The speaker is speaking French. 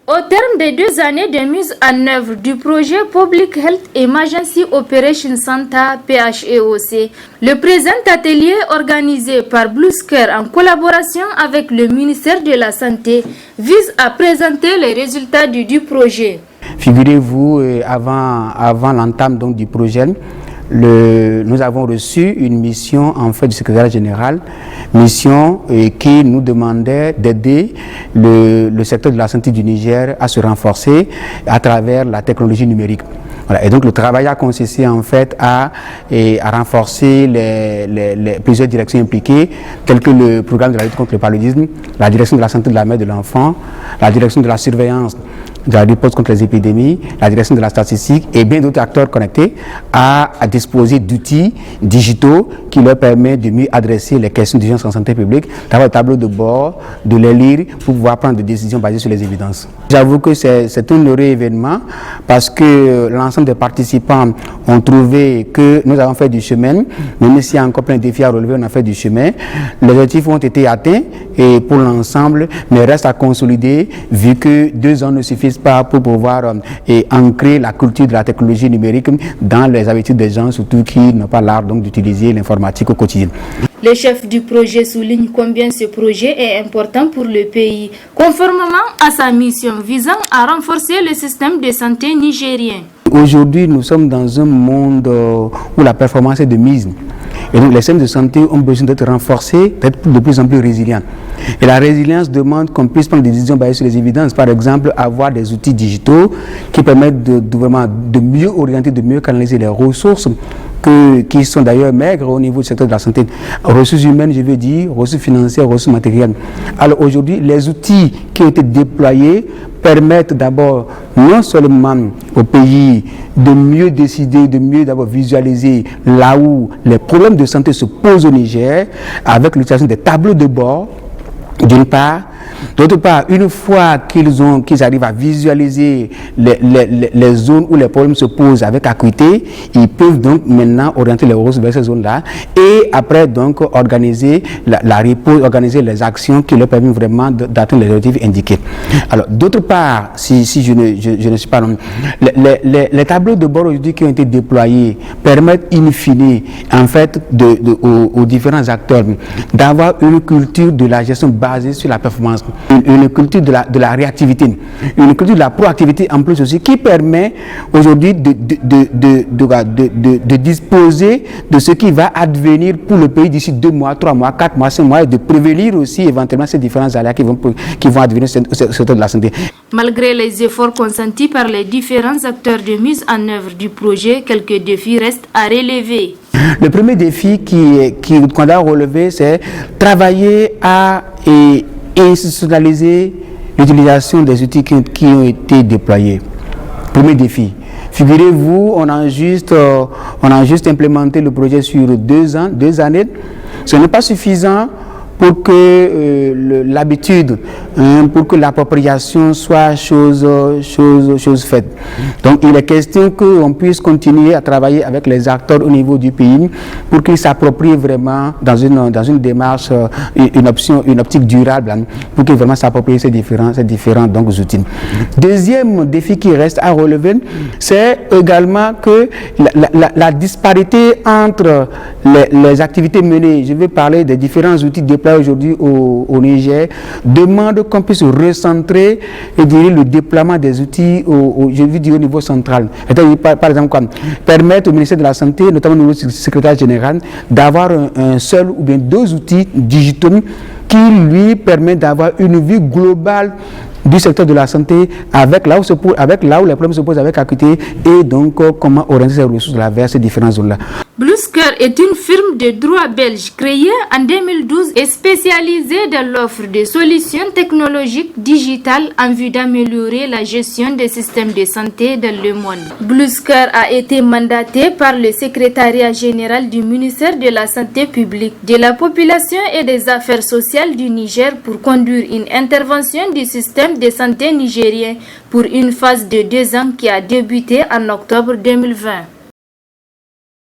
Au terme des 2 années de mise en œuvre du projet Public Health Emergency Operation Center PHEOC, le présent atelier organisé par Bluescare en collaboration avec le ministère de la Santé vise à présenter les résultats du projet. Figurez-vous, avant l'entame du projet, nous avons reçu une mission en fait du secrétaire général, mission qui nous demandait d'aider le secteur de la santé du Niger à se renforcer à travers la technologie numérique. Voilà. Et donc le travail a consisté en fait à renforcer plusieurs directions impliquées, telles que le programme de la lutte contre le paludisme, la direction de la santé de la mère et de l'enfant, la direction de la surveillance de la riposte contre les épidémies, la direction de la statistique et bien d'autres acteurs connectés à disposer d'outils digitaux qui leur permettent de mieux adresser les questions d'urgence en santé publique, d'avoir un tableau de bord, de les lire pour pouvoir prendre des décisions basées sur les évidences. J'avoue que c'est un heureux événement parce que l'ensemble des participants ont trouvé que nous avons fait du chemin, même s'il y a encore plein de défis à relever, on a fait du chemin. Les objectifs ont été atteints et pour l'ensemble, mais reste à consolider vu que 2 ans ne suffisent pas pour pouvoir ancrer la culture de la technologie numérique dans les habitudes des gens, surtout qui n'ont pas l'art d'utiliser l'informatique au quotidien. Le chef du projet souligne combien ce projet est important pour le pays, conformément à sa mission visant à renforcer le système de santé nigérien. Aujourd'hui, nous sommes dans un monde où la performance est de mise. Et donc les systèmes de santé ont besoin d'être renforcés, d'être de plus en plus résilients. Et la résilience demande qu'on puisse prendre des décisions basées sur les évidences. Par exemple, avoir des outils digitaux qui permettent de mieux orienter, de mieux canaliser les ressources qui sont d'ailleurs maigres au niveau du secteur de la santé. Ressources humaines, je veux dire, ressources financières, ressources matérielles. Alors aujourd'hui, les outils qui ont été déployés permettent d'abord non seulement au pays de mieux décider, de mieux d'abord visualiser là où les problèmes de santé se posent au Niger avec l'utilisation des tableaux de bord, d'une part. D'autre part, une fois qu'ils arrivent à visualiser les zones où les problèmes se posent avec acuité, ils peuvent donc maintenant orienter les ressources vers ces zones-là et après donc organiser la riposte, organiser les actions qui leur permettent vraiment d'atteindre les objectifs indiqués. Alors d'autre part, si je ne suis pas non, les tableaux de bord aujourd'hui qui ont été déployés permettent in fine en fait aux différents acteurs d'avoir une culture de la gestion basée sur la performance. Une culture de la réactivité, une culture de la proactivité en plus aussi qui permet aujourd'hui de disposer de ce qui va advenir pour le pays d'ici 2 mois, 3 mois, 4 mois, 5 mois et de prévenir aussi éventuellement ces différents aléas qui vont advenir sur le secteur de la santé. Malgré les efforts consentis par les différents acteurs de mise en œuvre du projet, quelques défis restent à relever. Le premier défi qu'on a relevé, c'est travailler à institutionnaliser l'utilisation des outils qui ont été déployés. Premier défi. Figurez-vous, on a juste implémenté le projet sur 2 années. Ce n'est pas suffisant pour que l'habitude, pour que l'appropriation soit chose faite. Donc il est question qu'on puisse continuer à travailler avec les acteurs au niveau du pays pour qu'ils s'approprient vraiment dans une démarche, une optique durable, pour qu'ils vraiment s'approprient ces différents outils. Deuxième défi qui reste à relever, c'est également que la disparité entre les activités menées, je vais parler des différents outils déployés aujourd'hui au Niger, demande qu'on puisse recentrer le déploiement des outils au niveau central. Par exemple, permettre au ministère de la Santé, notamment au niveau du secrétaire général, d'avoir un seul ou bien 2 outils digitaux qui lui permettent d'avoir une vue globale du secteur de la santé avec là où les problèmes se posent avec acuité et donc comment orienter ces ressources vers ces différentes zones-là. Bluescare est une firme de droit belge créée en 2012 et spécialisée dans l'offre de solutions technologiques digitales en vue d'améliorer la gestion des systèmes de santé dans le monde. Bluescare a été mandaté par le secrétariat général du ministère de la Santé publique, de la population et des affaires sociales du Niger pour conduire une intervention du système de santé nigérien pour une phase de 2 ans qui a débuté en octobre 2020.